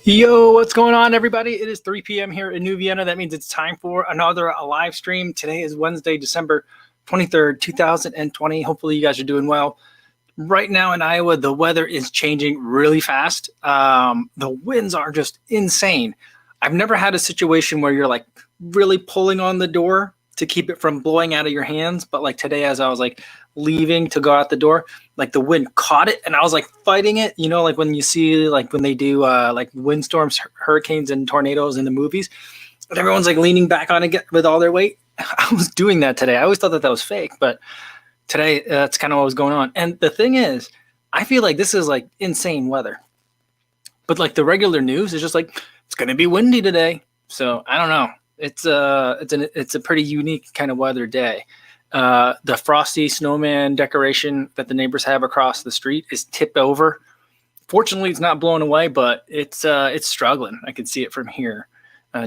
Yo, what's going on, everybody? It is 3 p.m. here in New Vienna. That means it's time for another live stream. Today is Wednesday, December 23rd, 2020. Hopefully you guys are doing well. Right now in Iowa, the weather is changing really fast. The winds are just insane. I've never had a situation where you're like really pulling on the door to keep it from blowing out of your hands. But like today, as I was like leaving to go out the door, like the wind caught it and I was like fighting it, like when you see like when they do like windstorms, hurricanes and tornadoes in the movies, and everyone's like leaning back on it with all their weight. I was doing that today. I always thought that was fake, but today that's kind of what was going on. And the thing is, I feel like this is like insane weather, but like the regular news is just like, it's going to be windy today. So I don't know. It's a pretty unique kind of weather day. The frosty snowman decoration that the neighbors have across the street is tipped over. Fortunately, it's not blown away, but it's struggling. I can see it from here,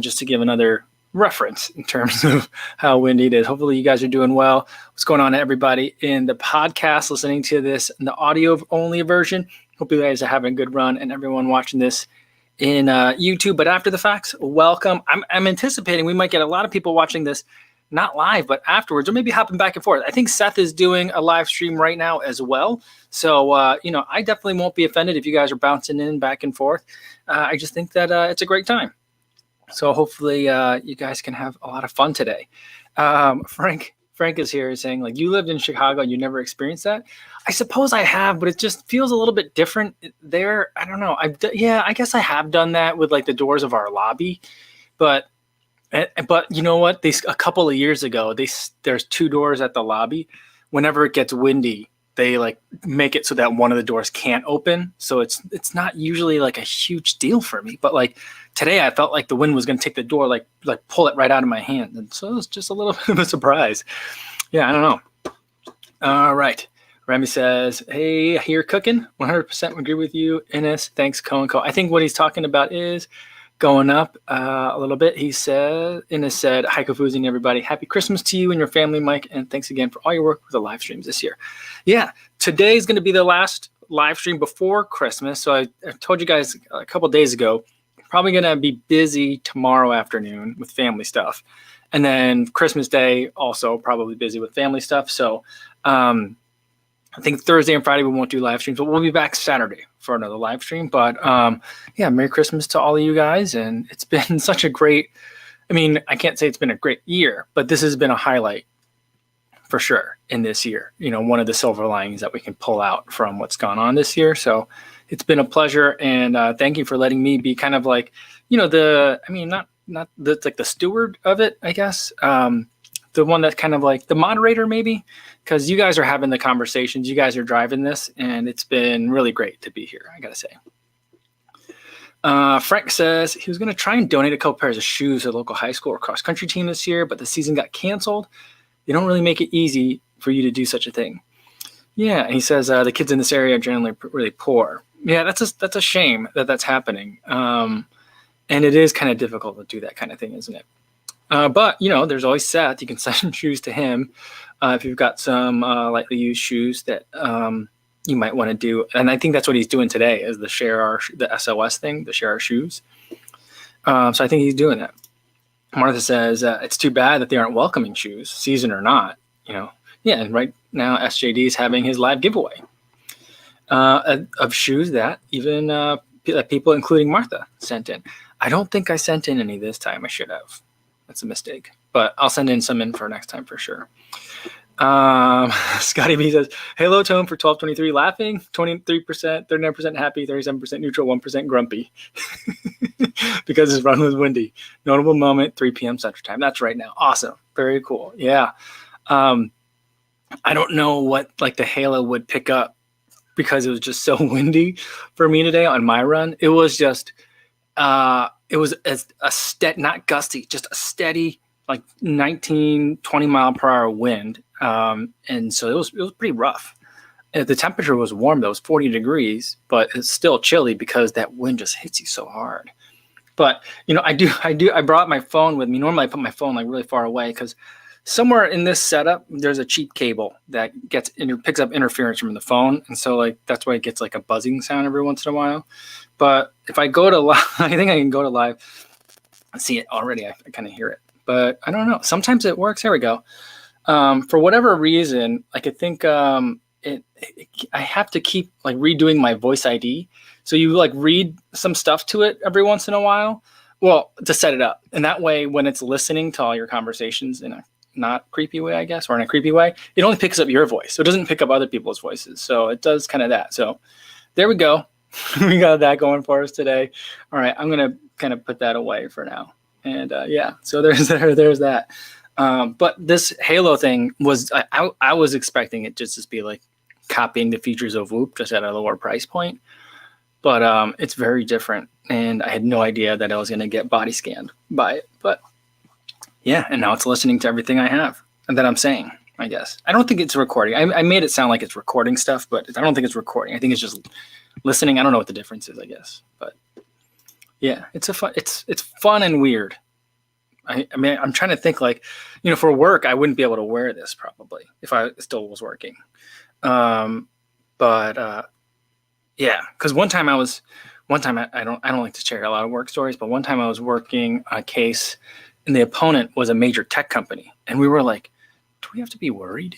just to give another reference in terms of how windy it is. Hopefully you guys are doing well. What's going on, everybody in the podcast listening to this in the audio only version? Hope you guys are having a good run, and everyone watching this in YouTube, but after the facts, welcome. I'm anticipating we might get a lot of people watching this, not live, but afterwards, or maybe hopping back and forth. I think Seth is doing a live stream right now as well. So, I definitely won't be offended if you guys are bouncing in back and forth. I just think that it's a great time. So hopefully you guys can have a lot of fun today. Frank is here saying, like, you lived in Chicago and you never experienced that. I suppose I have, but it just feels a little bit different there. I don't know. I guess I have done that with like the doors of our lobby, but you know what? A couple of years ago, there's two doors at the lobby. Whenever it gets windy, they like make it so that one of the doors can't open. So it's not usually like a huge deal for me, but like today I felt like the wind was going to take the door, like pull it right out of my hand. And so it was just a little bit of a surprise. Yeah, I don't know. All right. Remy says, hey, here cooking. 100% agree with you, Ines. Thanks, Co. I think what he's talking about is going up a little bit. Ines said, hi, Kofuzi and everybody. Happy Christmas to you and your family, Mike. And thanks again for all your work with the live streams this year. Yeah, today is going to be the last live stream before Christmas. So I told you guys a couple days ago, probably going to be busy tomorrow afternoon with family stuff. And then Christmas Day, also probably busy with family stuff. So I think Thursday and Friday we won't do live streams, but we'll be back Saturday for another live stream. But yeah, Merry Christmas to all of you guys. And it's been such a great, I can't say it's been a great year, but this has been a highlight for sure in this year. One of the silver linings that we can pull out from what's gone on this year. So it's been a pleasure. And thank you for letting me be kind of like, not the steward of it, I guess. The one that's kind of like the moderator, maybe, because you guys are having the conversations, you guys are driving this, and it's been really great to be here, I gotta say. Frank says he was going to try and donate a couple pairs of shoes to the local high school or cross country team this year, but the season got canceled. They don't really make it easy for you to do such a thing. Yeah, and he says the kids in this area are generally really poor. Yeah, that's a shame that that's happening. And it is kind of difficult to do that kind of thing, isn't it? But, there's always Seth. You can send shoes to him if you've got some lightly used shoes that you might want to do. And I think that's what he's doing today is the SOS thing, the share our shoes. So I think he's doing that. Martha says, it's too bad that they aren't welcoming shoes, season or not. Yeah, and right now SJD is having his live giveaway of shoes that even people, including Martha, sent in. I don't think I sent in any this time. I should have. That's a mistake, but I'll send in some for next time for sure. Scotty B says, hey, low tone for 1223 laughing, 23%, 39% happy, 37% neutral, 1% grumpy because his run was windy. Notable moment, 3 p.m. Central Time. That's right now. Awesome. Very cool. Yeah. I don't know what like the halo would pick up because it was just so windy for me today on my run. It was just, it was not gusty, just a steady, like 19, 20 mile per hour wind. And so it was pretty rough. The temperature was warm, though. It was 40 degrees, but it's still chilly because that wind just hits you so hard. But, I brought my phone with me. Normally I put my phone like really far away because somewhere in this setup, there's a cheap cable that picks up interference from the phone. And so like, that's why it gets like a buzzing sound every once in a while. But if I go to live, I think I can go to live. I see it already. I kind of hear it, but I don't know. Sometimes it works. Here we go. For whatever reason, like I think I have to keep like redoing my voice ID. So you like read some stuff to it every once in a while. Well, to set it up. And that way, when it's listening to all your conversations in a not creepy way, I guess, or in a creepy way, it only picks up your voice. So it doesn't pick up other people's voices. So it does kind of that. So there we go. We got that going for us today. All right. I'm going to kind of put that away for now. And yeah, so there's that. But this Halo thing was, I was expecting it just to be like copying the features of Whoop, just at a lower price point. But it's very different. And I had no idea that I was going to get body scanned by it. But yeah, and now it's listening to everything I have and that I'm saying, I guess. I don't think it's recording. I made it sound like it's recording stuff, but I don't think it's recording. I think it's just listening. I don't know what the difference is, I guess. But yeah, it's fun and weird. I mean, I'm trying to think like, for work, I wouldn't be able to wear this probably if I still was working. But yeah, because one time I don't like to share a lot of work stories, but one time I was working a case and the opponent was a major tech company. And we were like, do we have to be worried?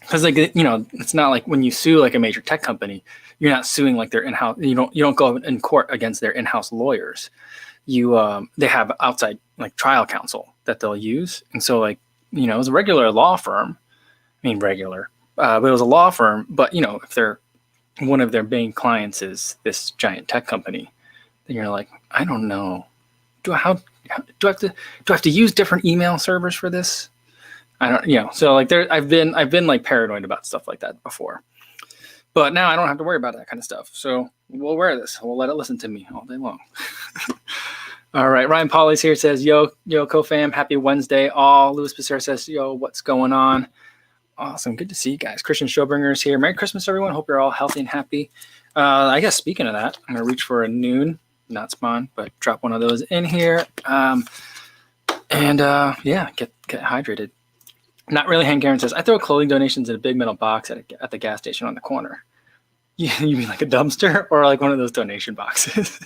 Because like, it's not like when you sue like a major tech company, you're not suing like their in-house, you don't go in court against their in-house lawyers. They have outside like trial counsel that they'll use. And so like, it was a regular law firm. I mean, regular, but it was a law firm. But, if one of their main clients is this giant tech company, then you're like, I don't know. Do I have to use different email servers for this? I don't, so like I've been like paranoid about stuff like that before, but now I don't have to worry about that kind of stuff. So we'll wear this. We'll let it listen to me all day long. All right. Ryan Polly's here, says, yo, co-fam, happy Wednesday. All Louis Becerra says, yo, what's going on? Awesome. Good to see you guys. Christian Showbringer's here. Merry Christmas, everyone. Hope you're all healthy and happy. I guess speaking of that, I'm going to reach for a noon, not spawn, but drop one of those in here. Yeah, get hydrated. Not really. Hank Garen says, I throw clothing donations in a big metal box at the gas station on the corner. You mean like a dumpster or like one of those donation boxes?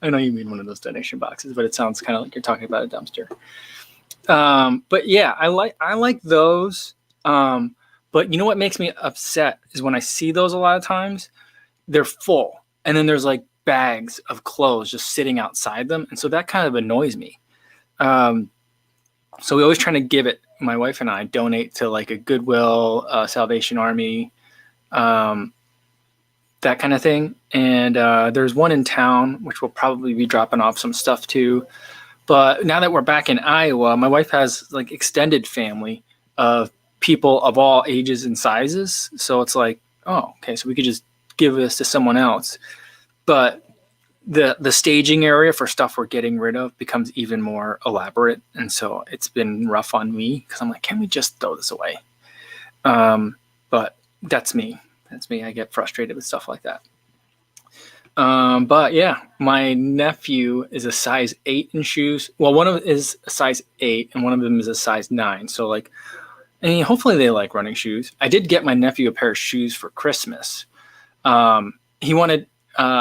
I know you mean one of those donation boxes, but it sounds kind of like you're talking about a dumpster. But yeah, I like those. But you know what makes me upset is when I see those a lot of times, they're full. And then there's like bags of clothes just sitting outside them. And so that kind of annoys me. So we always trying to give it, my wife and I donate to like a Goodwill, Salvation Army, that kind of thing. And there's one in town, which we'll probably be dropping off some stuff to. But now that we're back in Iowa, my wife has like extended family of people of all ages and sizes. So it's like, oh, okay, so we could just give this to someone else. But the staging area for stuff we're getting rid of becomes even more elaborate. And so it's been rough on me because I'm like, can we just throw this away? But that's me. I get frustrated with stuff like that. But yeah, my nephew is a size 8 in shoes. Well, one of them is a size 8 and one of them is a size 9. So like, and hopefully they like running shoes. I did get my nephew a pair of shoes for Christmas. He wanted,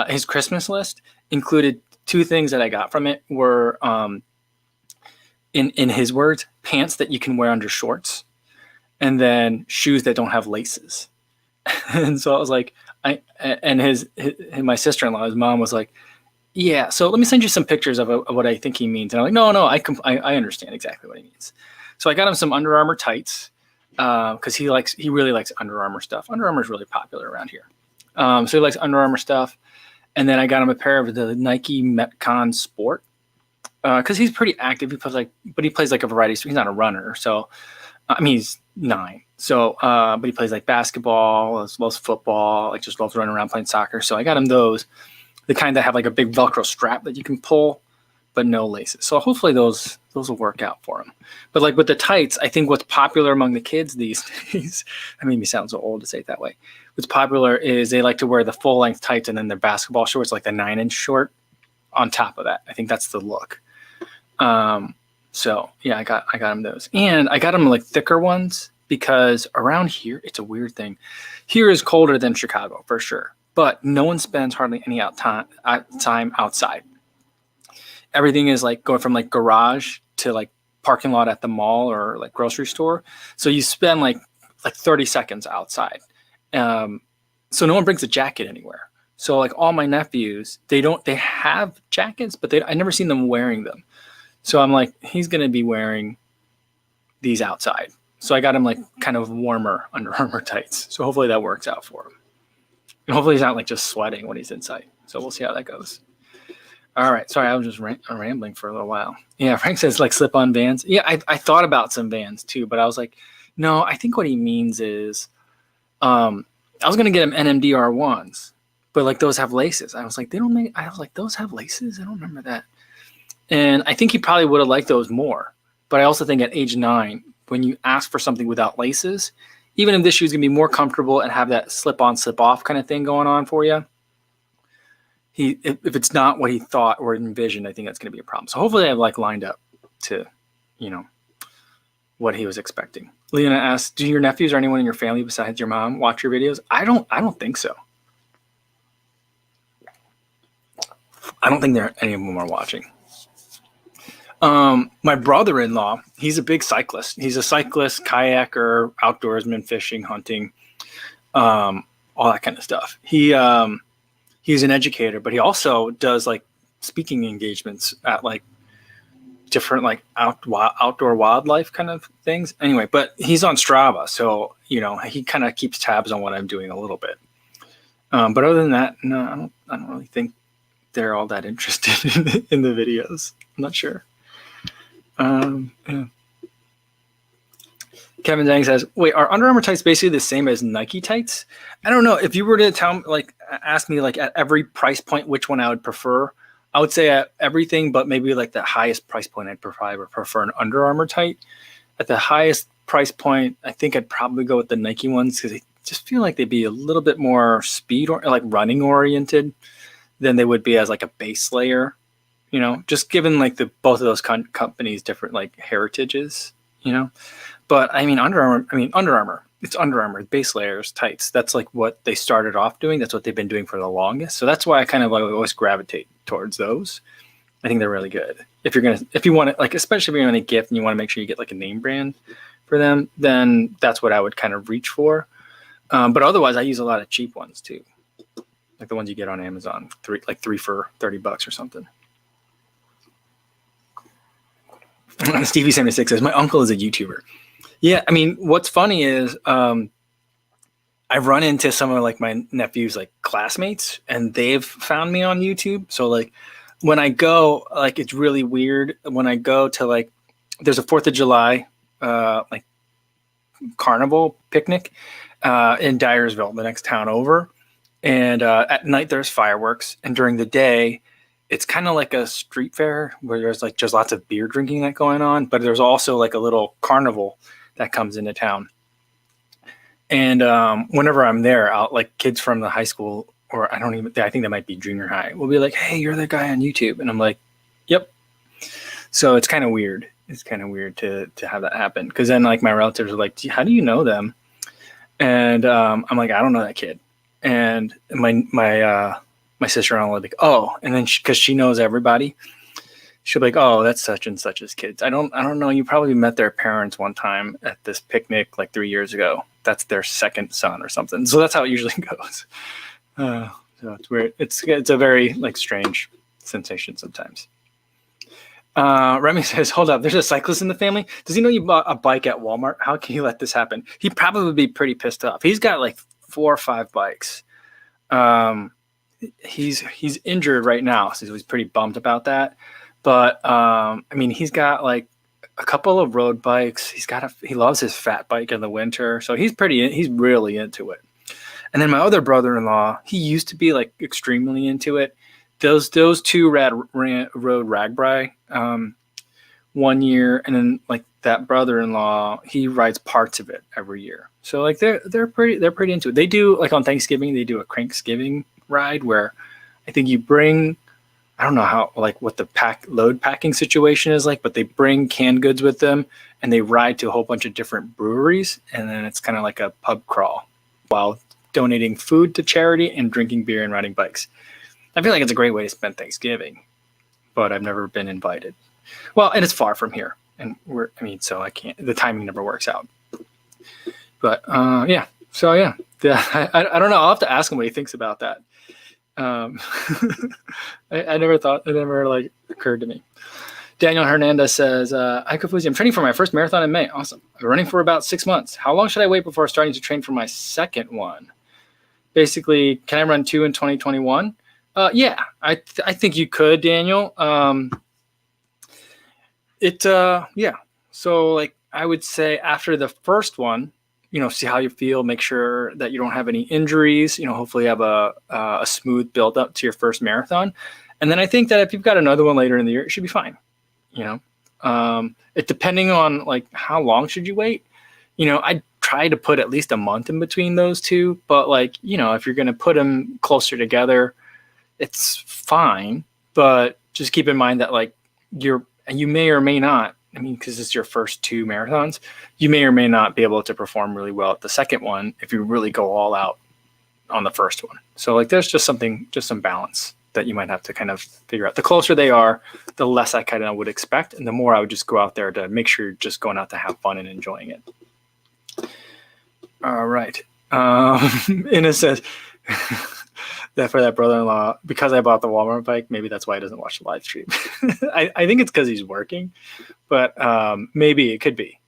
his Christmas list included 2 things that I got from it were, in his words, pants that you can wear under shorts, and then shoes that don't have laces. And so I was like, my sister-in-law, his mom was like, yeah, so let me send you some pictures of what I think he means. And I'm like, no, I understand exactly what he means. So I got him some Under Armour tights because he really likes Under Armour stuff. Under Armour is really popular around here. So he likes Under Armour stuff. And then I got him a pair of the Nike Metcon Sport because he's pretty active. He plays like a variety. He's not a runner. So, I mean, he's 9. So, but he plays like basketball as well as football, like just loves running around playing soccer. So I got him those, the kind that have like a big Velcro strap that you can pull, but no laces. So hopefully those will work out for him. But like with the tights, I think what's popular among the kids these days, I mean, me sound so old to say it that way. What's popular is they like to wear the full length tights and then their basketball shorts, like the 9-inch short on top of that. I think that's the look. So yeah, I got him those, and I got him like thicker ones because around here it's a weird thing. Here is colder than Chicago for sure, but no one spends hardly any time outside. Everything is like going from like garage to like parking lot at the mall or like grocery store. So you spend like 30 seconds outside. So no one brings a jacket anywhere. So like all my nephews, they have jackets, but I never seen them wearing them. So I'm like, he's going to be wearing these outside. So I got him like kind of warmer Under Armour tights. So hopefully that works out for him. And hopefully he's not like just sweating when he's inside. So we'll see how that goes. All right. Sorry, I was just rambling for a little while. Yeah, Frank says like slip-on Vans. Yeah, I thought about some Vans too, but I was like, no, I think what he means is I was going to get him NMDR ones, but like those have laces. I was like, those have laces? I don't remember that. And I think he probably would have liked those more. But I also think at age 9, when you ask for something without laces, even if this shoe is going to be more comfortable and have that slip-on, slip-off kind of thing going on for you, if it's not what he thought or envisioned, I think that's going to be a problem. So hopefully I've like lined up to, what he was expecting. Leona asks, do your nephews or anyone in your family besides your mom watch your videos? I don't think so. I don't think any of them are watching. My brother-in-law, he's a big cyclist. He's a cyclist, kayaker, outdoorsman, fishing, hunting, all that kind of stuff. He's an educator, but he also does like speaking engagements at like different like outdoor wildlife kind of things. Anyway, but he's on Strava, so he kind of keeps tabs on what I'm doing a little bit. But other than that, no, I don't really think they're all that interested in the videos. I'm not sure. Yeah. Kevin Dang says, wait, are Under Armour tights basically the same as Nike tights? I don't know. If you were to ask me like at every price point which one I would prefer, I would say at everything, but maybe like the highest price point I'd prefer an Under Armour tight. At the highest price point, I think I'd probably go with the Nike ones because I just feel like they'd be a little bit more speed or like running oriented than they would be as like a base layer. Just given like both of those companies' different like heritages, But I mean, Under Armour, it's Under Armour, base layers, tights. That's like what they started off doing. That's what they've been doing for the longest. So that's why I kind of like always gravitate towards those. I think they're really good. If you want to, like, especially if you're on a gift and you want to make sure you get like a name brand for them, then that's what I would kind of reach for. But otherwise, I use a lot of cheap ones too, like the ones you get on Amazon, three for $30 or something. Stevie76 says, my uncle is a YouTuber. Yeah, I mean, what's funny is I've run into some of like my nephew's like classmates, and they've found me on YouTube. So like when I go, like it's really weird when I go to like there's a 4th of July like carnival picnic in Dyersville, the next town over, and at night there's fireworks, and during the day it's kind of like a street fair where there's like just lots of beer drinking that going on, but there's also like a little carnival that comes into town. And whenever I'm there, like kids from the high school, or I think that might be junior high, will be like, hey, you're the guy on YouTube. And I'm like, yep. So it's kind of weird. It's kind of weird to have that happen. Because then like my relatives are like, how do you know them? And I'm like, I don't know that kid. And my sister-in-law will be like, oh, and then because she knows everybody, she'll be like, oh, that's such and such's kids. I don't know. You probably met their parents one time at this picnic like 3 years ago. That's their second son or something. So that's how it usually goes. So it's weird. It's a very like strange sensation sometimes. Remy says, hold up, there's a cyclist in the family. Does he know you bought a bike at Walmart? How can you let this happen? He'd probably be pretty pissed off. He's got like 4 or 5 bikes. He's injured right now, so he's pretty bummed about that. But I mean, he's got like a couple of road bikes. He loves his fat bike in the winter, so he's really into it. And then my other brother-in-law, he used to be like extremely into it. Those 2 rode Ragbri 1 year, and then like that brother-in-law, he rides parts of it every year. So like they're pretty into it. They do like on Thanksgiving, they do a Cranksgiving ride where I think you bring I don't know how, like what the load packing situation is like, but they bring canned goods with them and they ride to a whole bunch of different breweries. And then it's kind of like a pub crawl while donating food to charity and drinking beer and riding bikes. I feel like it's a great way to spend Thanksgiving, but I've never been invited. Well, and it's far from here. And so I can't, the timing never works out. But yeah. So yeah, I don't know. I'll have to ask him what he thinks about that. I never thought, it never like occurred to me. Daniel Hernandez says, hi Kofuzi, I'm training for my first marathon in May. Awesome. I've been running for about 6 months. How long should I wait before starting to train for my second one? Basically, can I run 2 in 2021? Yeah, I think you could, Daniel. Yeah. So like, I would say after the first one, see how you feel, make sure that you don't have any injuries, hopefully have a smooth build up to your first marathon. And then I think that if you've got another one later in the year, it should be fine. It depending on like how long should you wait, I'd try to put at least a month in between those two, but like, if you're going to put them closer together, it's fine. But just keep in mind that like you may or may not, because it's your first 2 marathons, you may or may not be able to perform really well at the second one if you really go all out on the first one. So like there's just some balance that you might have to kind of figure out. The closer they are, the less I kind of would expect, and the more I would just go out there to make sure you're just going out to have fun and enjoying it. All right. Ina says that for that brother-in-law, because I bought the Walmart bike, maybe that's why he doesn't watch the live stream. I think it's because he's working, but maybe it could be.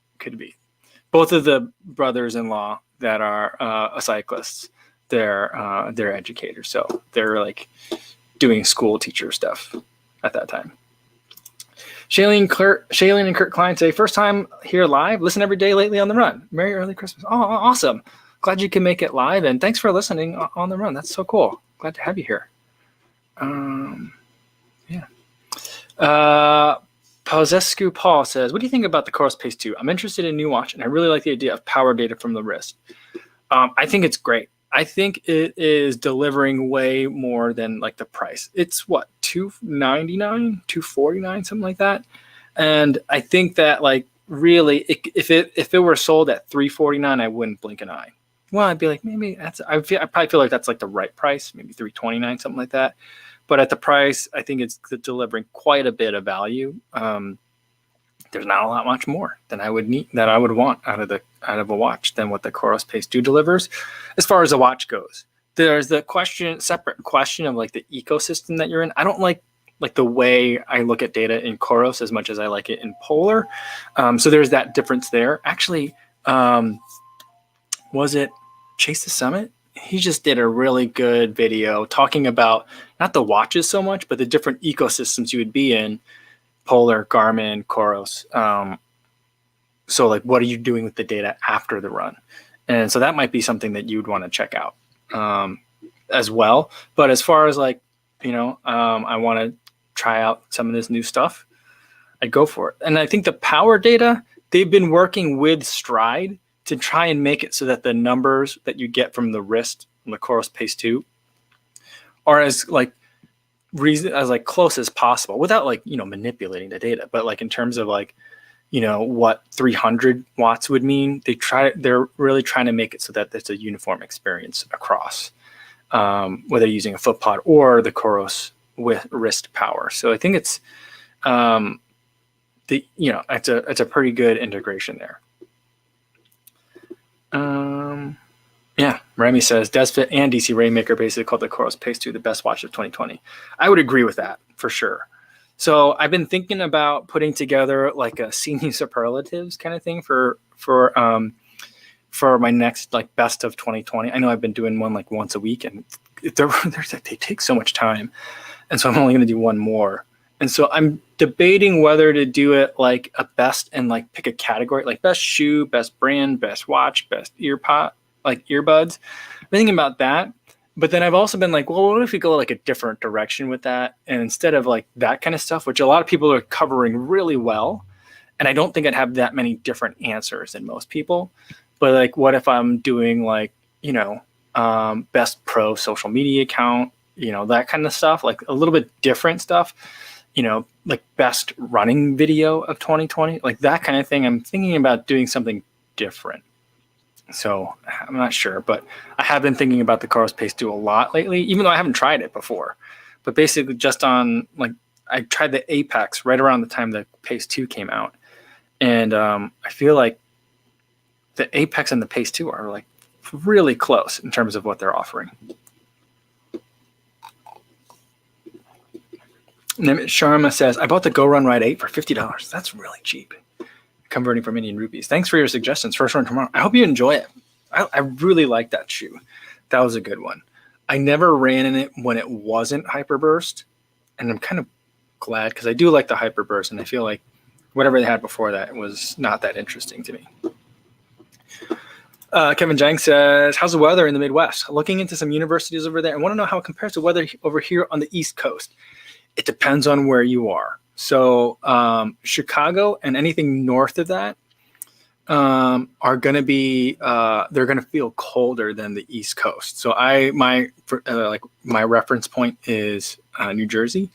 Both of the brothers-in-law that are cyclists, they're educators, so they're like doing school teacher stuff at that time. Shailene and Kurt Klein say, first time here live, listen every day lately on the run. Merry early Christmas. Oh, awesome. Glad you can make it live, and thanks for listening on the run. That's so cool. Glad to have you here. Yeah. Pauzescu Paul says, what do you think about the Coros Pace 2? I'm interested in new watch, and I really like the idea of power data from the wrist. I think it's great. I think it is delivering way more than like the price. It's what, $299, $249, something like that. And I think that like really, if it were sold at $349, I wouldn't blink an eye. Well, I'd be like, maybe I probably feel like that's like the right price, maybe $329, something like that. But at the price, I think it's delivering quite a bit of value. There's not a lot much more than I would need, that I would want out of a watch than what the Coros Pace 2 delivers. As far as the watch goes, there's the separate question of like the ecosystem that you're in. I don't like the way I look at data in Coros as much as I like it in Polar. So there's that difference there. Actually, was it Chase the Summit? He just did a really good video talking about not the watches so much, but the different ecosystems you would be in. Polar, Garmin, Coros. So like, what are you doing with the data after the run? And so that might be something that you'd want to check out as well. But as far as like, I want to try out some of this new stuff, I'd go for it. And I think the power data, they've been working with Stride to try and make it so that the numbers that you get from the wrist, from the Coros Pace 2, are as like close as possible without like, manipulating the data. But like in terms of like, what 300 watts would mean, they're really trying to make it so that it's a uniform experience across, whether using a foot pod or the Coros with wrist power. So I think it's, it's a pretty good integration there. Yeah, Remy says Desfit and DC Rainmaker basically called the Coros Pace 2 the best watch of 2020. I would agree with that for sure. So I've been thinking about putting together like a senior superlatives kind of thing for my next like best of 2020. I know I've been doing one like once a week, and they take so much time, and so I'm only going to do one more. And so I'm debating whether to do it like a best and like pick a category, like best shoe, best brand, best watch, best earbuds. I'm thinking about that. But then I've also been like, well, what if we go like a different direction with that? And instead of like that kind of stuff, which a lot of people are covering really well, and I don't think I'd have that many different answers than most people. But like, what if I'm doing like, best pro social media account, that kind of stuff, like a little bit different stuff, like best running video of 2020, like that kind of thing. I'm thinking about doing something different. So I'm not sure, but I have been thinking about the Coros Pace 2 a lot lately, even though I haven't tried it before. But basically just on I tried the Apex right around the time the Pace 2 came out. And I feel like the Apex and the Pace 2 are like really close in terms of what they're offering. Nimit Sharma says, I bought the Go Run Ride 8 for $50. That's really cheap. Converting from Indian rupees. Thanks for your suggestions. First run tomorrow. I hope you enjoy it. I really like that shoe. That was a good one. I never ran in it when it wasn't Hyperburst. And I'm kind of glad because I do like the Hyperburst. And I feel like whatever they had before that was not that interesting to me. Kevin Jang says, how's the weather in the Midwest? Looking into some universities over there. I want to know how it compares to weather over here on the East Coast. It depends on where you are. So Chicago and anything north of that are going to be, they're going to feel colder than the East Coast. So my reference point is New Jersey.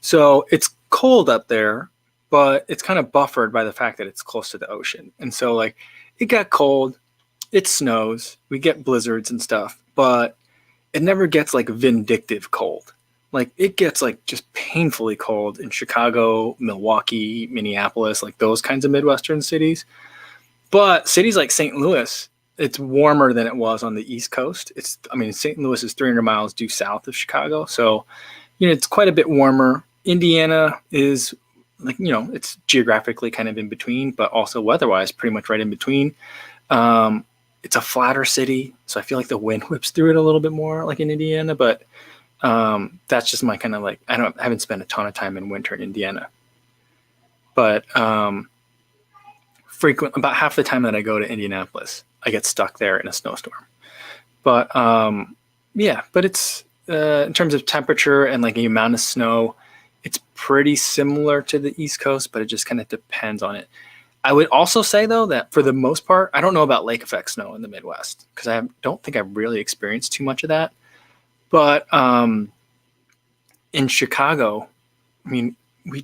So it's cold up there, but it's kind of buffered by the fact that it's close to the ocean. And so like it got cold, it snows, we get blizzards and stuff, but it never gets like vindictive cold. Like it gets like just painfully cold in Chicago, Milwaukee, Minneapolis, like those kinds of Midwestern cities. But cities like St. Louis, it's warmer than it was on the East Coast. St. Louis is 300 miles due south of Chicago. So, it's quite a bit warmer. Indiana is like, it's geographically kind of in between, but also weather-wise pretty much right in between. It's a flatter city. So I feel like the wind whips through it a little bit more like in Indiana, but that's just my kind of like, I haven't spent a ton of time in winter in Indiana, but about half the time that I go to Indianapolis, I get stuck there in a snowstorm. But but it's in terms of temperature and like the amount of snow, it's pretty similar to the East Coast, but it just kind of depends on it. I would also say though that for the most part, I don't know about lake effect snow in the Midwest because I don't think I've really experienced too much of that. But in Chicago, we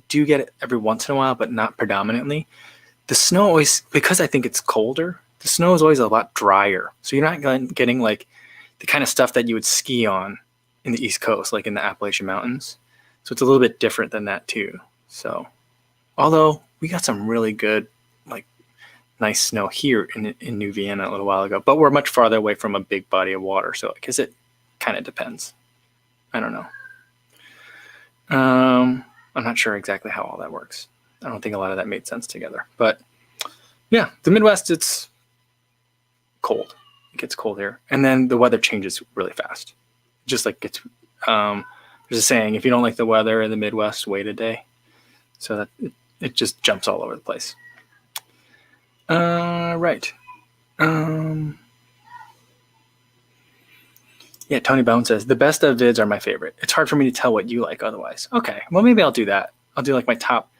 do get it every once in a while, but not predominantly. The snow always, because I think it's colder, the snow is always a lot drier. So you're not getting like the kind of stuff that you would ski on in the East Coast, like in the Appalachian Mountains. So it's a little bit different than that too. So although we got some really good, like nice snow here in New Vienna a little while ago, but we're much farther away from a big body of water. So I guess it kind of depends. I don't know. I'm not sure exactly how all that works. I don't think a lot of that made sense together. But yeah, the Midwest, it's cold. It gets cold here. And then the weather changes really fast. Just like there's a saying, if you don't like the weather in the Midwest, wait a day. So that it just jumps all over the place. Right. Yeah, Tony Bone says, the best of vids are my favorite. It's hard for me to tell what you like otherwise. Okay, well, maybe I'll do that. I'll do like my top,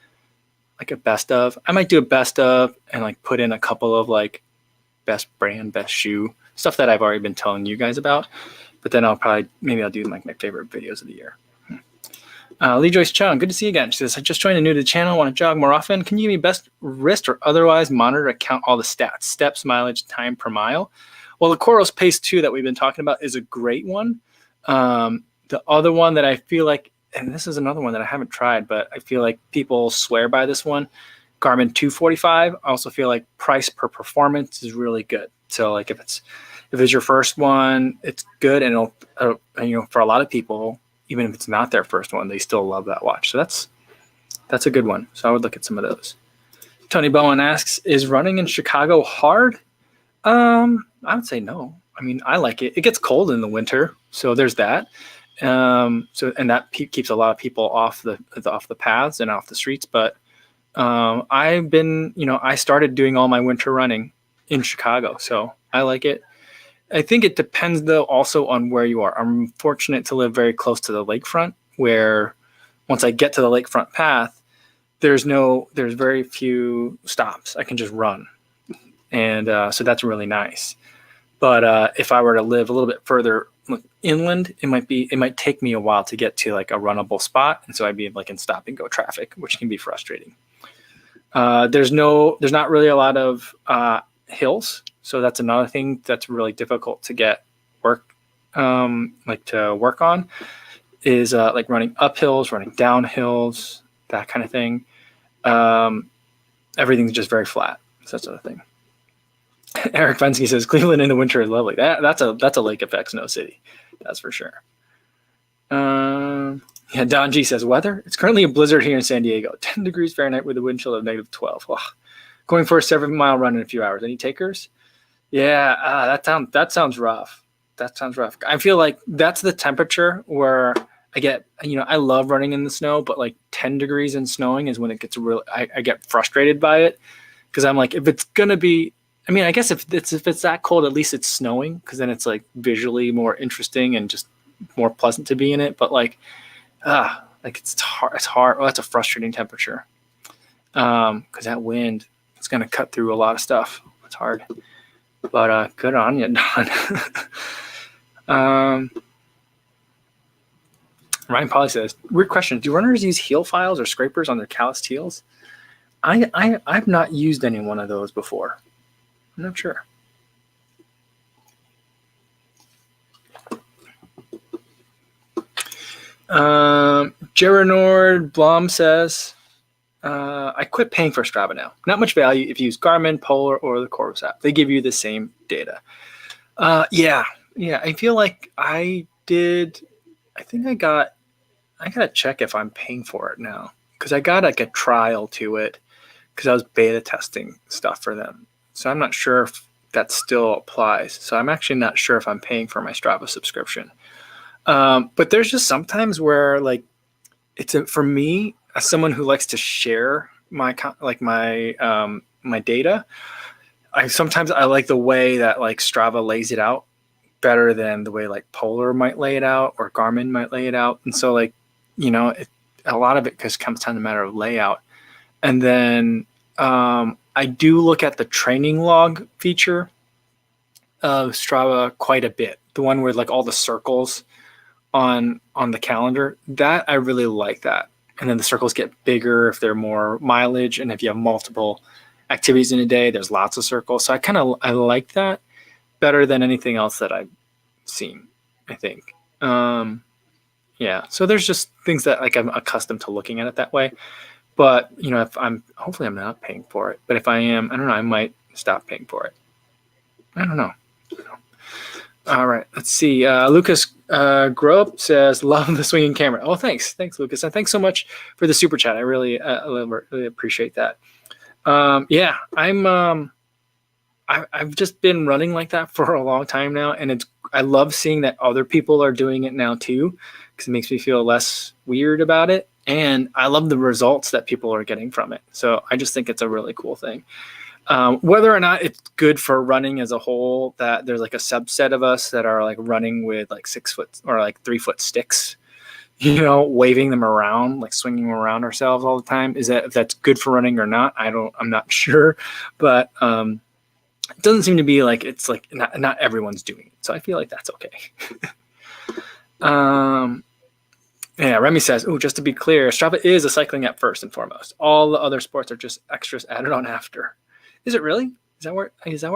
like a best of. I might do a best of and like put in a couple of like best brand, best shoe, stuff that I've already been telling you guys about. But then I'll do like my favorite videos of the year. Lee Joyce Chung, good to see you again. She says, I just joined new to the channel, want to jog more often. Can you give me best wrist or otherwise monitor to count all the stats, steps, mileage, time per mile? Well, the Coros Pace 2 that we've been talking about is a great one. The other one that I feel like, and this is another one that I haven't tried, but I feel like people swear by this one, Garmin 245. I also feel like price per performance is really good. So like if it's your first one, it's good. And it'll, for a lot of people, even if it's not their first one, they still love that watch. So that's a good one. So I would look at some of those. Tony Bowen asks, is running in Chicago hard? I would say no. I like it. It gets cold in the winter, so there's that. And that keeps a lot of people off the paths and off the streets. But I've been, I started doing all my winter running in Chicago, so I like it. I think it depends though also on where you are. I'm fortunate to live very close to the lakefront, where once I get to the lakefront path, there's very few stops. I can just run. And so that's really nice. But if I were to live a little bit further inland, it might take me a while to get to like a runnable spot, and so I'd be like in stop and go traffic, which can be frustrating. There's not really a lot of hills, so that's another thing that's really difficult to get to work on, is like running up hills, running down hills, that kind of thing. Everything's just very flat. So that's another thing. Eric Fensky says Cleveland in the winter is lovely. That's a lake effect snow city, that's for sure. Yeah, Don G says weather. It's currently a blizzard here in San Diego, 10 degrees Fahrenheit with a wind chill of -12. Wow. Going for a 7-mile run in a few hours. Any takers? Yeah, that sounds rough. That sounds rough. I feel like that's the temperature where I get, I love running in the snow, but like 10 degrees and snowing is when it gets I get frustrated by it, because I'm like, if it's gonna be, I guess if it's that cold, at least it's snowing, because then it's like visually more interesting and just more pleasant to be in it. But like it's hard. It's hard. Well, that's a frustrating temperature, because that wind is gonna cut through a lot of stuff. It's hard, but good on you, Don. Ryan Polly says, weird question. Do runners use heel files or scrapers on their calloused heels? I've not used any one of those before. I'm not sure. Geranord Blom says, I quit paying for Strava now. Not much value if you use Garmin, Polar, or the Coros app. They give you the same data. Yeah. I feel like I gotta check if I'm paying for it now, because I got like a trial to it because I was beta testing stuff for them. So I'm not sure if that still applies. So I'm actually not sure if I'm paying for my Strava subscription. But there's just sometimes where like for me, as someone who likes to share my data, I like the way that like Strava lays it out better than the way like Polar might lay it out or Garmin might lay it out. And so like, a lot of it just comes down to a matter of layout. And then I do look at the training log feature of Strava quite a bit. The one where like all the circles on the calendar, that I really like that. And then the circles get bigger if they're more mileage, and if you have multiple activities in a day, there's lots of circles. So I like that better than anything else that I've seen, I think. Yeah, so there's just things that like I'm accustomed to looking at it that way. But if hopefully I'm not paying for it. But if I am, I don't know, I might stop paying for it. I don't know. All right, let's see. Lucas Grope says, "Love the swinging camera." Oh, thanks, Lucas, and thanks so much for the super chat. I really appreciate that. Yeah, I've just been running like that for a long time now, and I love seeing that other people are doing it now too, because it makes me feel less weird about it, and I love the results that people are getting from it. So I just think it's a really cool thing. Whether or not it's good for running as a whole, that there's like a subset of us that are like running with like 6 foot or like 3 foot sticks, waving them around, like swinging them around ourselves all the time. If that's good for running or not? I'm not sure, but it doesn't seem to be like it's like not everyone's doing it. So I feel like that's okay. Yeah, Remy says, just to be clear, Strava is a cycling app first and foremost. All the other sports are just extras added on after. Is it really? Is that where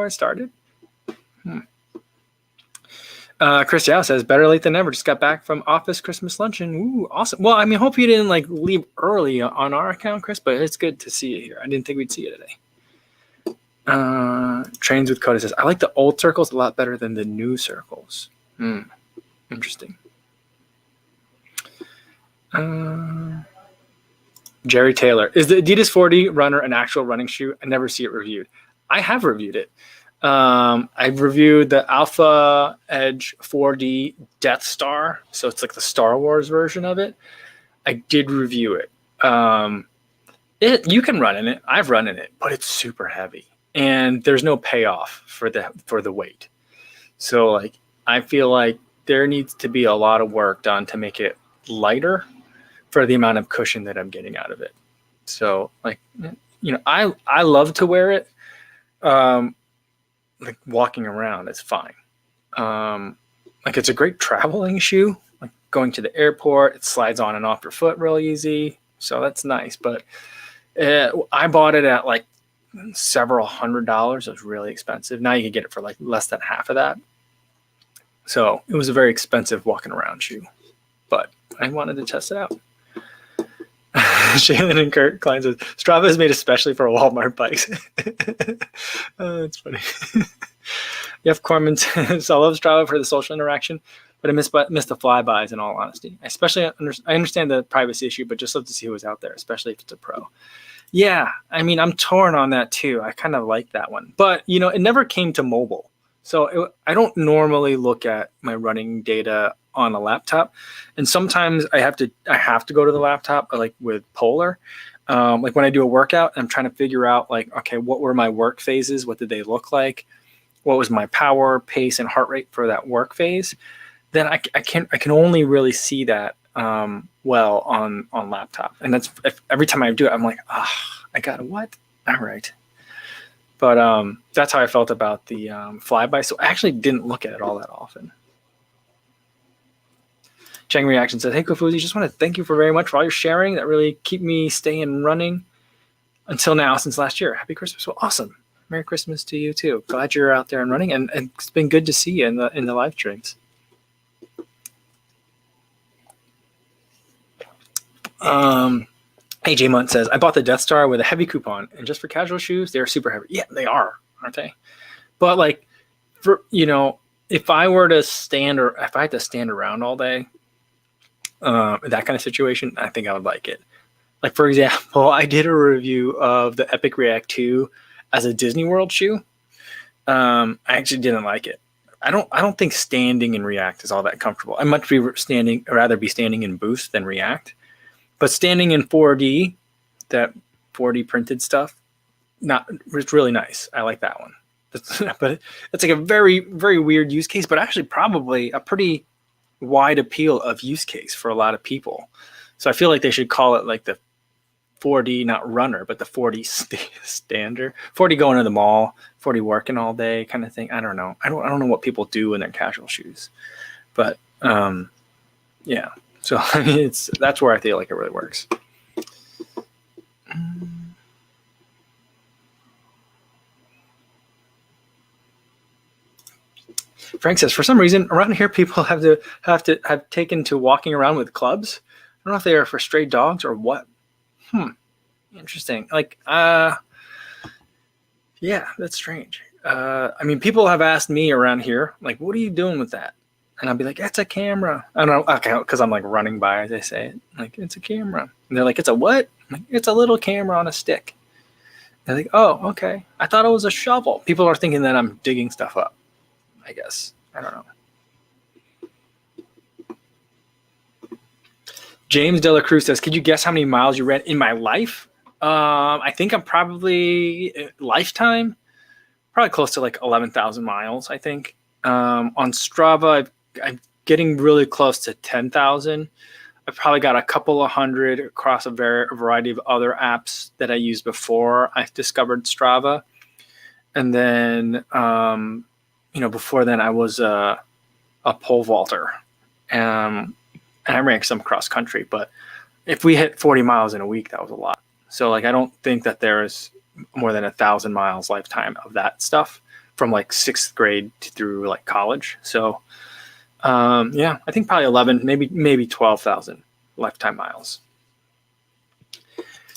it started? Chris Yao says, better late than never. Just got back from office Christmas luncheon. Ooh, awesome. Well, hope you didn't like leave early on our account, Chris, but it's good to see you here. I didn't think we'd see you today. Trains with Coda says, I like the old circles a lot better than the new circles. Interesting. Jerry Taylor, is the Adidas 4D runner an actual running shoe? I never see it reviewed. I have reviewed it. I've reviewed the Alpha Edge 4D Death Star, so it's like the Star Wars version of it. I did review it. You can run in it. I've run in it, but it's super heavy, and there's no payoff for the weight. So like, I feel like there needs to be a lot of work done to make it lighter for the amount of cushion that I'm getting out of it. So like, I love to wear it. Like walking around, it's fine. like it's a great traveling shoe. Like going to the airport, it slides on and off your foot real easy. So that's nice. But I bought it at like several $100s. It was really expensive. Now you can get it for like less than half of that. So it was a very expensive walking around shoe, but I wanted to test it out. Shaylin and Kurt Klein says, Strava is made especially for Walmart bikes. Oh, that's funny. Jeff Corman says, I love Strava for the social interaction, but I miss the flybys in all honesty. I understand the privacy issue, but just love to see who was out there, especially if it's a pro. Yeah, I mean, I'm torn on that too. I kind of like that one. But, you know, it never came to mobile. So I don't normally look at my running data on a laptop. And sometimes I have to go to the laptop, like with Polar. Like when I do a workout, I'm trying to figure out like, okay, what were my work phases? What did they look like? What was my power, pace, and heart rate for that work phase? Then I can only really see that well on laptop. And that's every time I do it, I'm like, I got a what? All right. But that's how I felt about the flyby. So I actually didn't look at it all that often. Chang Reaction says, hey, Kofuzi, just want to thank you very much for all your sharing. That really keep me staying running until now since last year. Happy Christmas. Well, awesome. Merry Christmas to you too. Glad you're out there and running, and it's been good to see you in the live streams. AJ Munt says, I bought the Death Star with a heavy coupon, and just for casual shoes, they're super heavy. Yeah, they are, aren't they? But like, for if I had to stand around all day, that kind of situation, I think I would like it. Like, for example, I did a review of the Epic React 2 as a Disney World shoe. I actually didn't like it. I don't think standing in React is all that comfortable. I much rather be standing in Boost than React. But standing in 4D, that 4D printed stuff, it's really nice. I like that one. But it's like a very, very weird use case, but actually probably a pretty wide appeal of use case for a lot of people. So I feel like they should call it like the 4D, not runner, but the 4D stander. 4D going to the mall, 4D working all day kind of thing. I don't know. I don't know what people do in their casual shoes. But yeah. So I mean, that's where I feel like it really works. Frank says, for some reason around here, people have taken to walking around with clubs. I don't know if they are for stray dogs or what. Interesting. Like, yeah, that's strange. I mean, people have asked me around here, like, what are you doing with that? And I'll be like, it's a camera. I don't know, okay, because I'm like running by as they say it. Like, it's a camera. And they're like, it's a what? I'm like, it's a little camera on a stick. And they're like, oh, okay. I thought it was a shovel. People are thinking that I'm digging stuff up, I guess. I don't know. James De La Cruz says, could you guess how many miles you ran in my life? I think I'm probably lifetime, probably close to like 11,000 miles, I think. On Strava, I'm getting really close to 10,000. I've probably got a couple of hundred across a variety of other apps that I used before I discovered Strava. And then, before then I was a pole vaulter. And I ran some cross country, but if we hit 40 miles in a week, that was a lot. So like, I don't think that there's more than 1,000 miles lifetime of that stuff from like 6th grade through like college. So I think probably 11, maybe 12,000 lifetime miles.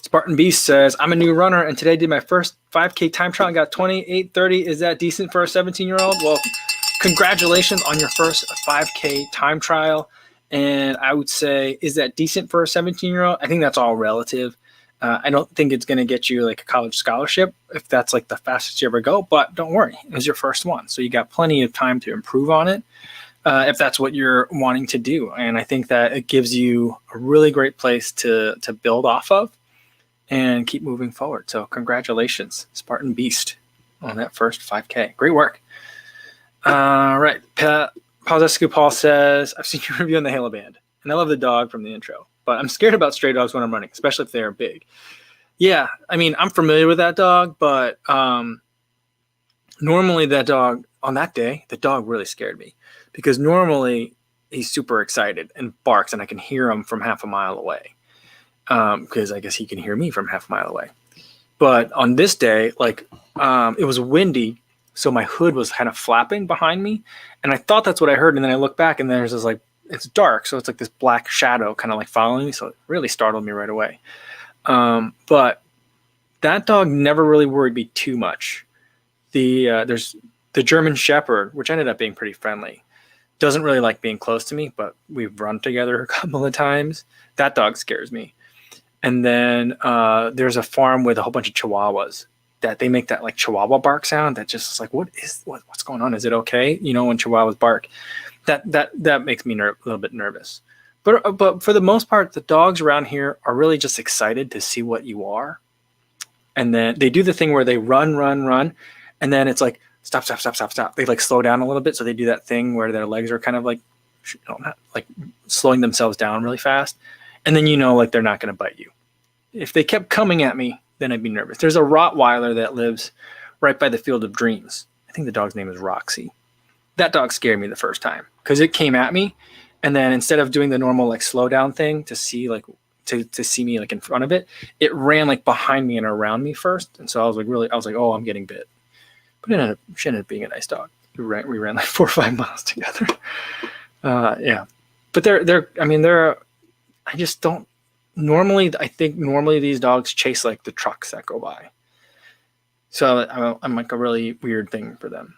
Spartan Beast says, I'm a new runner and today did my first 5K time trial and got 28:30. Is that decent for a 17-year-old? Well, congratulations on your first 5K time trial. And I would say, is that decent for a 17-year-old? I think that's all relative. I don't think it's going to get you like a college scholarship if that's like the fastest you ever go, but don't worry, it was your first one. So you got plenty of time to improve on it if that's what you're wanting to do. And I think that it gives you a really great place to build off of and keep moving forward. So congratulations, Spartan Beast, on that first 5K. Great work. All right. Paul says, I've seen your review on the Halo Band, and I love the dog from the intro. But I'm scared about stray dogs when I'm running, especially if they are big. Yeah, I mean, I'm familiar with that dog, but normally that dog, on that day, the dog really scared me. because normally he's super excited and barks, and I can hear him from half a mile away. Because I guess he can hear me from half a mile away. But on this day, like it was windy, so my hood was kind of flapping behind me, and I thought that's what I heard. And then I look back, and there's this like it's dark, so it's like this black shadow kind of like following me. So it really startled me right away. But that dog never really worried me too much. There's the German Shepherd, which ended up being pretty friendly. Doesn't really like being close to me, but we've run together a couple of times. That dog scares me. And then there's a farm with a whole bunch of Chihuahuas that they make that like Chihuahua bark sound that just is like, what's going on? Is it okay? You know, when Chihuahuas bark, that makes me a little bit nervous. But for the most part, the dogs around here are really just excited to see what you are. And then they do the thing where they run, and then it's like stop. They like slow down a little bit, so they do that thing where their legs are kind of like, like slowing themselves down really fast. And then like they're not going to bite you. If they kept coming at me, then I'd be nervous. There's a Rottweiler that lives right by the Field of Dreams. I think the dog's name is Roxy. That dog scared me the first time because it came at me, and then instead of doing the normal like slow down thing to see like to see me like in front of it, it ran like behind me and around me first. And so I was like, oh, I'm getting bit. But she ended up being a nice dog. We ran like 4 or 5 miles together. Yeah, but I just don't. I think normally these dogs chase like the trucks that go by. So I'm like a really weird thing for them.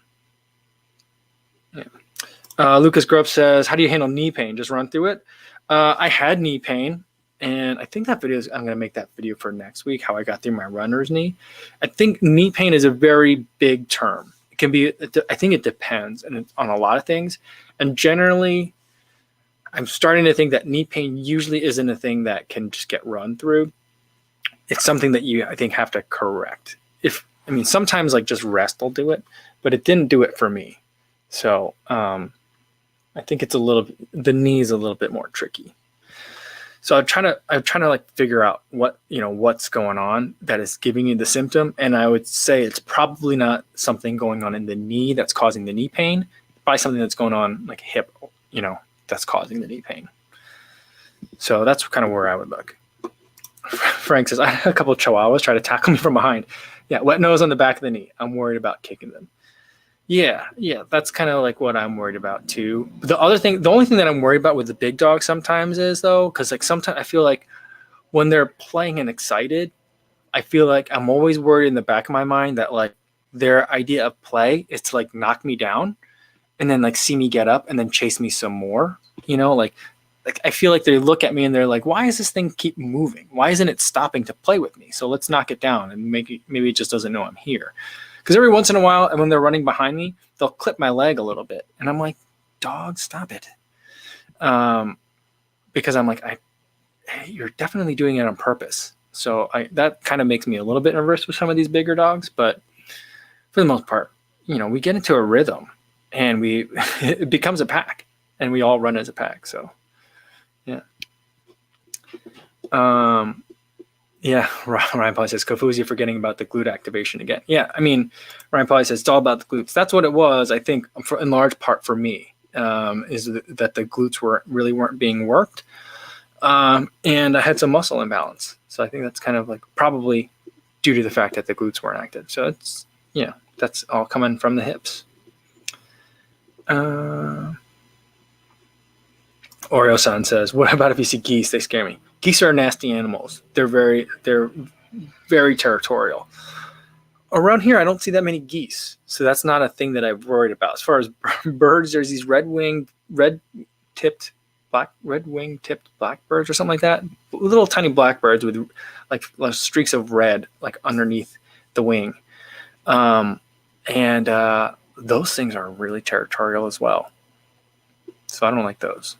Yeah. Lucas Grubb says, how do you handle knee pain? Just run through it. I had knee pain, and I think I'm going to make that video for next week, how I got through my runner's knee. I think knee pain is a very big term. It can be, I think it depends on a lot of things. And generally, I'm starting to think that knee pain usually isn't a thing that can just get run through. It's something that I think, have to correct. Sometimes like just rest will do it, but it didn't do it for me. So I think the knee is a little bit more tricky. So I'm trying to like figure out what's going on that is giving you the symptom. And I would say it's probably not something going on in the knee that's causing the knee pain, probably something that's going on like hip, that's causing the knee pain. So that's kind of where I would look. Frank says, I had a couple of Chihuahuas try to tackle me from behind. Yeah, wet nose on the back of the knee. I'm worried about kicking them. Yeah, that's kind of like what I'm worried about too. But the only thing that I'm worried about with the big dogs sometimes is though, because like sometimes I feel like when they're playing and excited, I feel like I'm always worried in the back of my mind that like their idea of play is to like knock me down and then like see me get up and then chase me some more, like I feel like they look at me and they're like, why does this thing keep moving? Why isn't it stopping to play with me? So let's knock it down and maybe it just doesn't know I'm here. Because every once in a while, and when they're running behind me, they'll clip my leg a little bit. And I'm like, dog, stop it. Because I'm like, hey, you're definitely doing it on purpose. So that kind of makes me a little bit nervous with some of these bigger dogs. But for the most part, we get into a rhythm and it becomes a pack and we all run as a pack. So, yeah. Yeah, Ryan Polly says, Kofuzi, you're forgetting about the glute activation again. Yeah, Ryan Polly says, it's all about the glutes. That's what it was, I think, in large part for me, is that the glutes weren't being worked. And I had some muscle imbalance. So I think that's kind of like probably due to the fact that the glutes weren't active. So it's, that's all coming from the hips. Oreo-san says, what about if you see geese? They scare me. Geese are nasty animals. They're very territorial. Around here, I don't see that many geese. So that's not a thing that I've worried about. As far as birds, there's these red-winged tipped blackbirds or something like that. Little tiny blackbirds with like streaks of red like underneath the wing. And those things are really territorial as well. So I don't like those.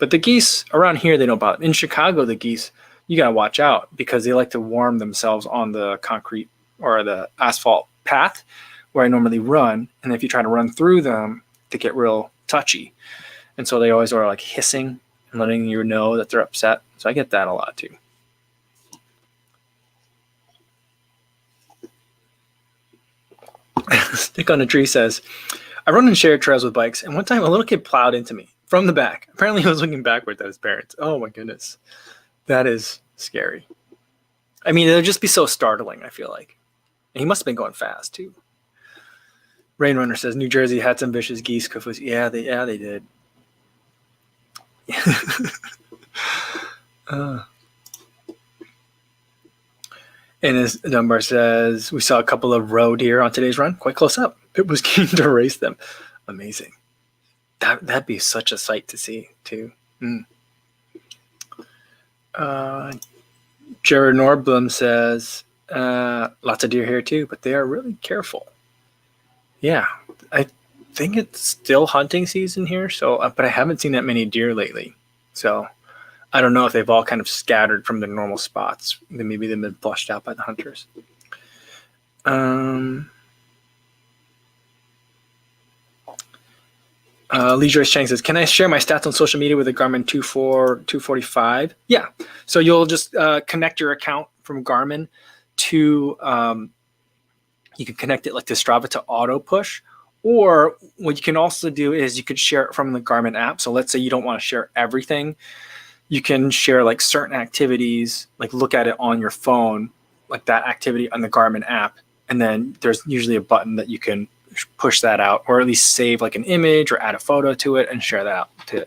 But the geese around here, they don't bother. In Chicago, the geese, you got to watch out because they like to warm themselves on the concrete or the asphalt path where I normally run. And if you try to run through them, they get real touchy. And so they always are like hissing and letting you know that they're upset. So I get that a lot too. Stick on a Tree says, I run in shared trails with bikes, and one time a little kid plowed into me from the back. Apparently he was looking backwards at his parents. Oh my goodness. That is scary. I mean, it'll just be so startling, I feel like. And he must have been going fast too. Rainrunner says New Jersey had some vicious geese. Kofuzi. Yeah, they did. And as Dunbar says, we saw a couple of roe deer on today's run, quite close up. It was keen to race them. Amazing. That'd be such a sight to see too. Jared Norblum says lots of deer here too, but they are really careful. Yeah, I think it's still hunting season here, so but I haven't seen that many deer lately. So I don't know if they've all kind of scattered from their normal spots. Maybe they've been flushed out by the hunters. Lee Joyce Chang says, can I share my stats on social media with a Garmin 245? Yeah. So you'll just connect your account from Garmin to, you can connect it like to Strava to auto push. Or what you can also do is you could share it from the Garmin app. So let's say you don't want to share everything. You can share like certain activities, like look at it on your phone, like that activity on the Garmin app. And then there's usually a button that you can push that out, or at least save like an image or add a photo to it and share that out to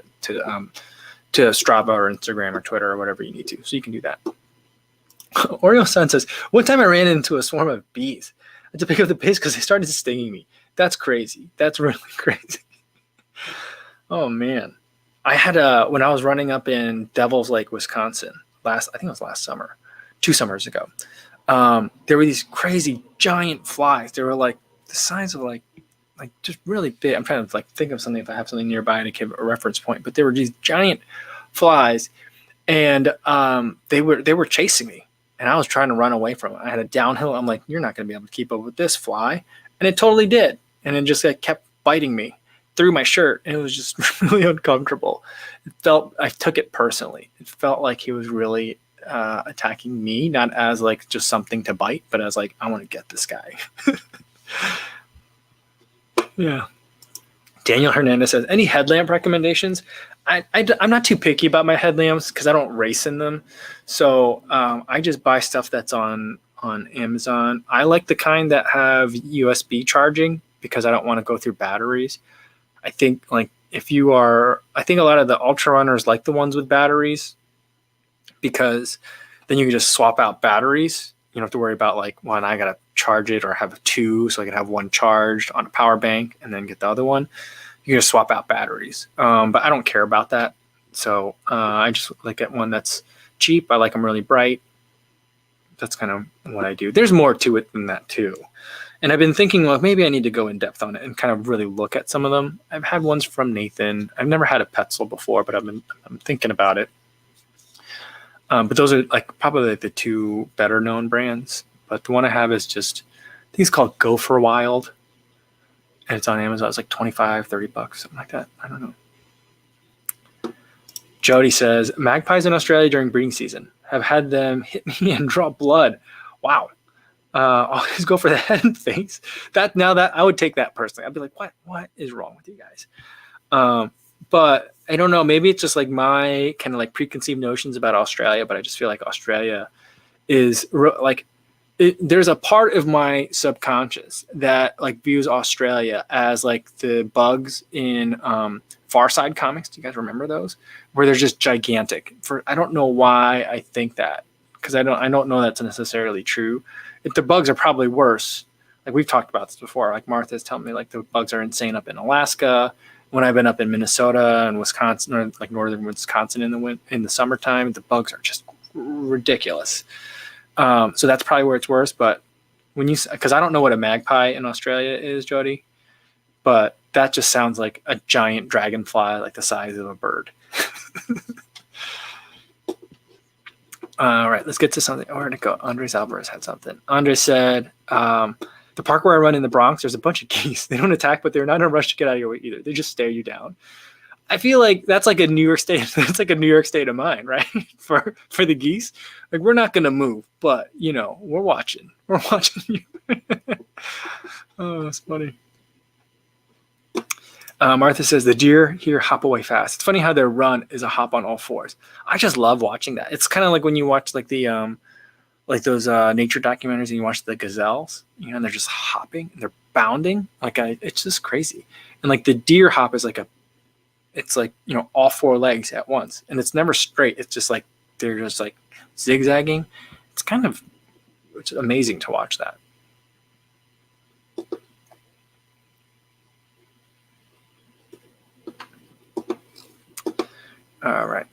Strava or Instagram or Twitter or whatever you need to. So you can do that. Oreo Sun says, one time I ran into a swarm of bees. I had to pick up the pace because they started stinging me. That's crazy. That's really crazy. Oh man. I had when I was running up in Devil's Lake, Wisconsin, I think it was last summer, 2 summers ago. There were these crazy giant flies. They were like the size of like just really big. I'm trying to like think of something if I have something nearby to give a reference point. But there were these giant flies, and they were chasing me, and I was trying to run away from it. I had a downhill. I'm like, you're not going to be able to keep up with this fly, and it totally did. And it just kept biting me through my shirt, and it was just really uncomfortable. I took it personally. It felt like he was really attacking me, not as like just something to bite, but as like, I want to get this guy. Yeah. Daniel Hernandez says, any headlamp recommendations? I'm not too picky about my headlamps because I don't race in them. So I just buy stuff that's on Amazon. I like the kind that have USB charging because I don't want to go through batteries. I think I think a lot of the ultra runners like the ones with batteries because then you can just swap out batteries. You don't have to worry about like, one, I got to charge it or have 2 so I can have one charged on a power bank and then get the other one. You can just swap out batteries. But I don't care about that. So I just get one that's cheap. I like them really bright. That's kind of what I do. There's more to it than that too. And I've been thinking, well, maybe I need to go in depth on it and kind of really look at some of them. I've had ones from Nathan. I've never had a Petzl before, but I'm thinking about it. But those are probably the 2 better known brands. But the one I have is just, I think it's called Go for Wild. And it's on Amazon. It's like $25, $30, something like that. I don't know. Jody says, magpies in Australia during breeding season have had them hit me and draw blood. Wow. Always go for the head and face. That I would take that personally. I'd be like, what is wrong with you guys? But I don't know. Maybe it's just like my kind of like preconceived notions about Australia. But I just feel like Australia is there's a part of my subconscious that views Australia as like the bugs in Far Side comics. Do you guys remember those? Where they're just gigantic. I don't know why I think that, because I don't know that's necessarily true. If the bugs are probably worse. Like we've talked about this before. Like Martha's telling me the bugs are insane up in Alaska. When I've been up in Minnesota and Wisconsin, or northern Wisconsin in the summertime, the bugs are just ridiculous. So that's probably where it's worse. But because I don't know what a magpie in Australia is, Jody, but that just sounds like a giant dragonfly, like the size of a bird. All right, let's get to something. Where'd it go? Andres Alvarez had something. Andres said, the park where I run in the Bronx, there's a bunch of geese. They don't attack, but they're not in a rush to get out of your way either. They just stare you down. I feel like that's like a New York State. That's like a New York State of mind, right? for the geese, we're not gonna move, but we're watching. We're watching you. Oh, that's funny. Martha says the deer here hop away fast. It's funny how their run is a hop on all fours. I just love watching that. It's kind of like when you watch like the like those nature documentaries and you watch the gazelles, and they're just hopping, and they're bounding. It's just crazy. And like the deer hop is it's like all four legs at once, and it's never straight. It's just like they're just like zigzagging. It's amazing to watch that. All right.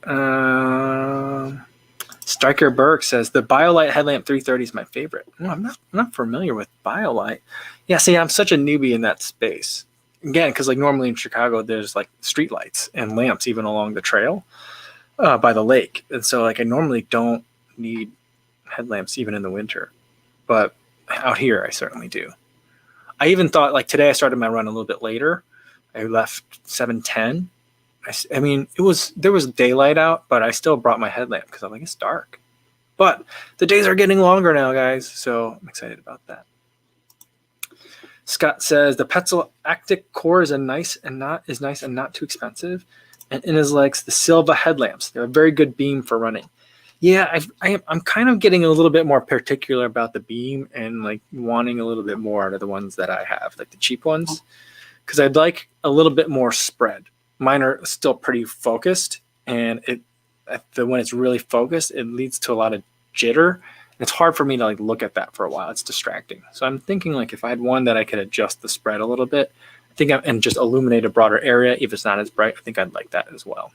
Striker Burke says the BioLite Headlamp 330 is my favorite. No, I'm not familiar with BioLite. Yeah, see, I'm such a newbie in that space. Again, because like normally in Chicago, there's like street lights and lamps even along the trail by the lake, and so like I normally don't need headlamps even in the winter, but out here I certainly do. I even thought like today I started my run a little bit later. I left 7:10. I mean, there was daylight out, but I still brought my headlamp because I'm like, it's dark. But the days are getting longer now, guys, so I'm excited about that. Scott says the Petzl Actic core is nice and not too expensive, and in his legs the Silva headlamps. They're a very good beam for running. Yeah, I'm kind of getting a little bit more particular about the beam and like wanting a little bit more out of the ones that I have, like the cheap ones, because I'd like a little bit more spread. Mine are still pretty focused, and when it's really focused, it leads to a lot of jitter. It's hard for me to like look at that for a while. It's distracting. So I'm thinking like if I had one that I could adjust the spread a little bit, and just illuminate a broader area, if it's not as bright, I think I'd like that as well.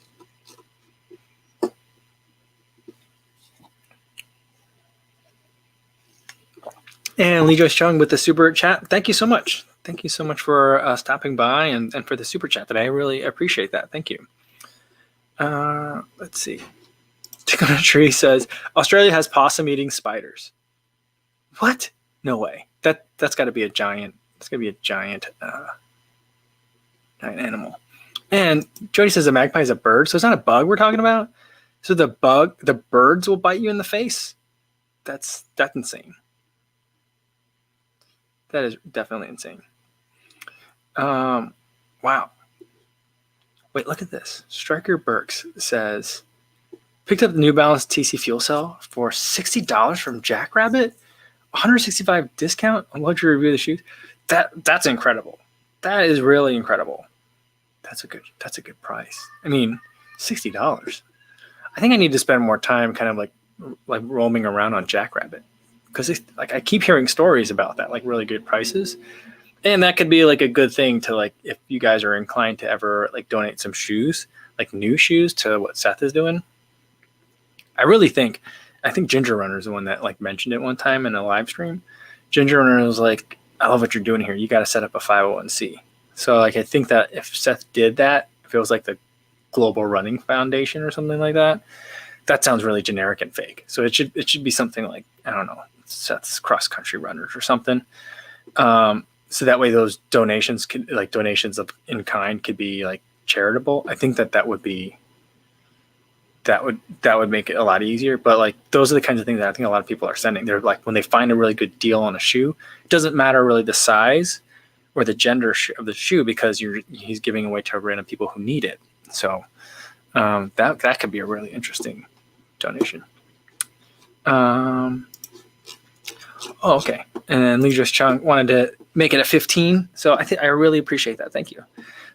And Lee Joyce Chung with the super chat. Thank you so much. Thank you so much for stopping by and for the super chat today. I really appreciate that. Thank you. Let's see. Tick on a Tree says Australia has possum eating spiders. What? No way. That's got to be a giant. It's gonna be a giant animal. And Jody says a magpie is a bird, so it's not a bug we're talking about. So the birds will bite you in the face. That's insane. That is definitely insane. Wow. Wait, look at this. Striker Burks says, picked up the New Balance TC fuel cell for $60 from Jackrabbit, 165 discount on luxury review of the shoes. That's incredible. That is really incredible. That's a good price. I mean, $60. I think I need to spend more time kind of like roaming around on Jackrabbit, because like I keep hearing stories about that, like really good prices. And that could be like a good thing to like, if you guys are inclined to ever like donate some shoes, like new shoes to what Seth is doing. I think Ginger Runner is the one that like mentioned it one time in a live stream. Ginger Runner was like, I love what you're doing here. You got to set up a 501c. So like, I think that if Seth did that, if it was like the Global Running Foundation or something like that, that sounds really generic and fake. So it should be something like, I don't know, Seth's Cross Country Runners or something. So that way those donations could like donations of in kind could be like charitable. I think that would make it a lot easier. But like those are the kinds of things that I think a lot of people are sending. They're like, when they find a really good deal on a shoe, it doesn't matter really the size or the gender of the shoe, because he's giving away to random people who need it. So that could be a really interesting donation. Oh, okay. And then Lee Just Chung wanted to make it a 15. So I really appreciate that. Thank you.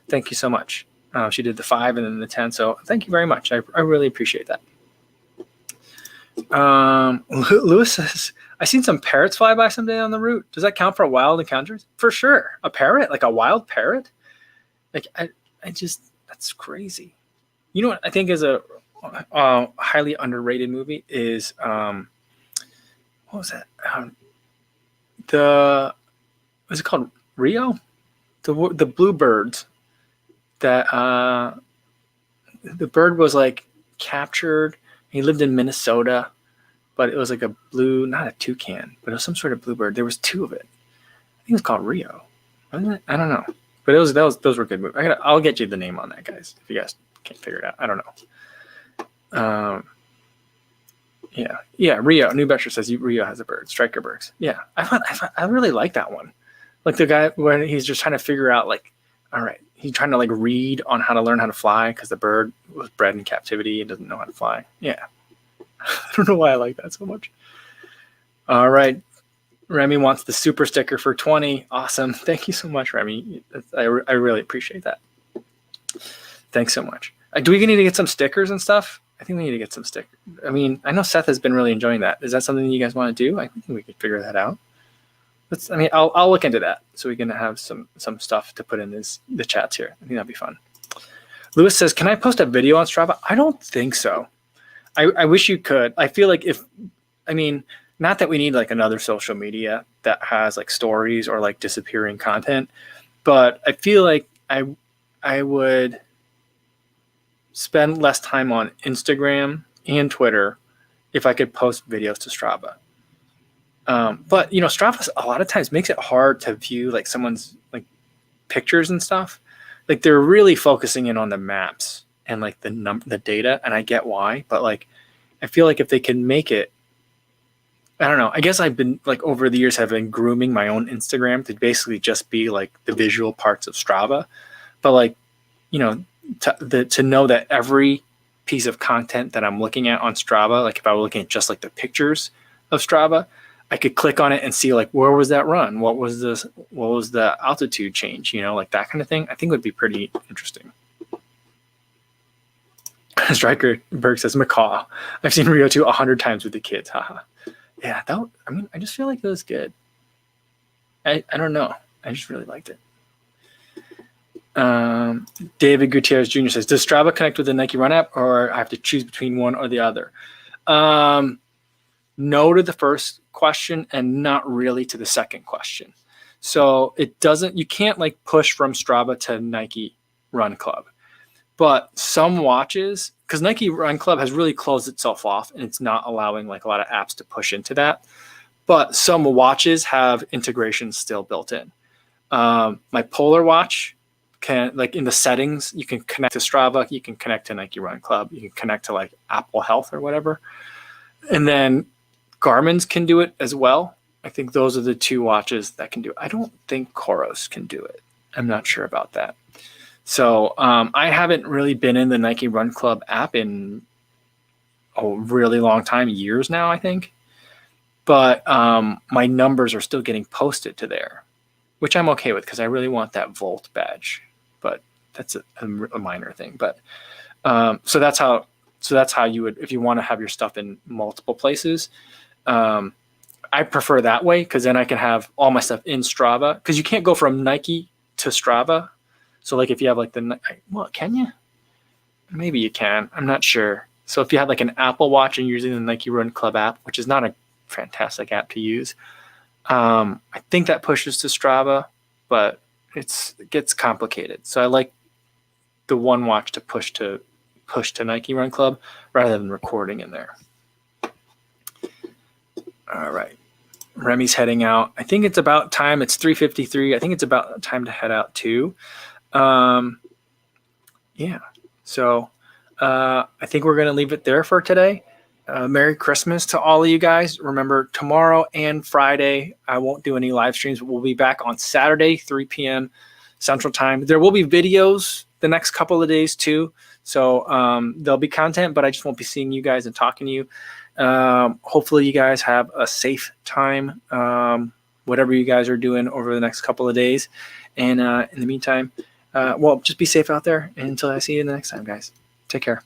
Thank you so much. She did the 5 and then the 10. So thank you very much. I really appreciate that. Lewis says, I seen some parrots fly by someday on the route. Does that count for wild encounters? For sure. A parrot, like a wild parrot. Like that's crazy. You know what I think is a highly underrated movie is, what was that? Was it called Rio? The bluebirds that the bird was like captured. He lived in Minnesota, but it was like a blue, not a toucan, but it was some sort of bluebird. There was 2 of it. I think it was called Rio, wasn't it? I don't know, but those were good movies. I'll get you the name on that, guys, if you guys can't figure it out. I don't know. Yeah. Rio. New Betcher says Rio has a bird. Striker Burks. Yeah, I really like that one. Like the guy when he's just trying to figure out like, all right, he's trying to like read on how to learn how to fly because the bird was bred in captivity and doesn't know how to fly. Yeah. I don't know why I like that so much. All right. Remy wants the super sticker for 20. Awesome. Thank you so much, Remy. I really appreciate that. Thanks so much. Do we need to get some stickers and stuff? I think we need to get some stickers. I mean, I know Seth has been really enjoying that. Is that something you guys want to do? I think we could figure that out. I'll look into that so we can have some stuff to put in the chats here. I think that'd be fun. Lewis says, can I post a video on Strava? I don't think so. I wish you could. I feel like not that we need like another social media that has like stories or like disappearing content, but I feel like I would spend less time on Instagram and Twitter if I could post videos to Strava. But Strava a lot of times makes it hard to view like someone's like pictures and stuff. Like they're really focusing in on the maps and like the data, and I get why, but like I feel like if they can make it, I don't know. I guess I've been like over the years have been grooming my own Instagram to basically just be like the visual parts of Strava, but like to know that every piece of content that I'm looking at on Strava, like if I were looking at just like the pictures of Strava, I could click on it and see like where was that run, what was the altitude change, like that kind of thing. I think would be pretty interesting. Striker Berg says Macaw. I've seen Rio 2 100 times with the kids. Haha. Yeah, I just feel like it was good. I don't know. I just really liked it. David Gutierrez Jr. says, does Strava connect with the Nike Run app, or I have to choose between one or the other? No to the first question and not really to the second question. So you can't like push from Strava to Nike Run Club. But some watches, because Nike Run Club has really closed itself off and it's not allowing like a lot of apps to push into that. But some watches have integration still built in. My Polar watch can, like in the settings, you can connect to Strava, you can connect to Nike Run Club, you can connect to like Apple Health or whatever. And then Garmin's can do it as well. I think those are the two watches that can do it. I don't think Coros can do it. I'm not sure about that. So I haven't really been in the Nike Run Club app in a really long time, years now, I think. But my numbers are still getting posted to there, which I'm okay with because I really want that Volt badge. But that's a minor thing. But so that's how you would, if you want to have your stuff in multiple places. I prefer that way because then I can have all my stuff in Strava, because you can't go from Nike to Strava. So like if you have like can you? Maybe you can. I'm not sure. So if you have like an Apple Watch and you're using the Nike Run Club app, which is not a fantastic app to use, I think that pushes to Strava, but it gets complicated. So I like the one watch to push to Nike Run Club rather than recording in there. All right. Remy's heading out. I think it's about time. It's 3:53. I think it's about time to head out too. Yeah. So I think we're going to leave it there for today. Merry Christmas to all of you guys. Remember, tomorrow and Friday, I won't do any live streams. We'll be back on Saturday, 3 p.m. Central Time. There will be videos the next couple of days too. So there'll be content, but I just won't be seeing you guys and talking to you. Hopefully you guys have a safe time, whatever you guys are doing over the next couple of days. And in the meantime, just be safe out there. And until I see you the next time, guys. Take care.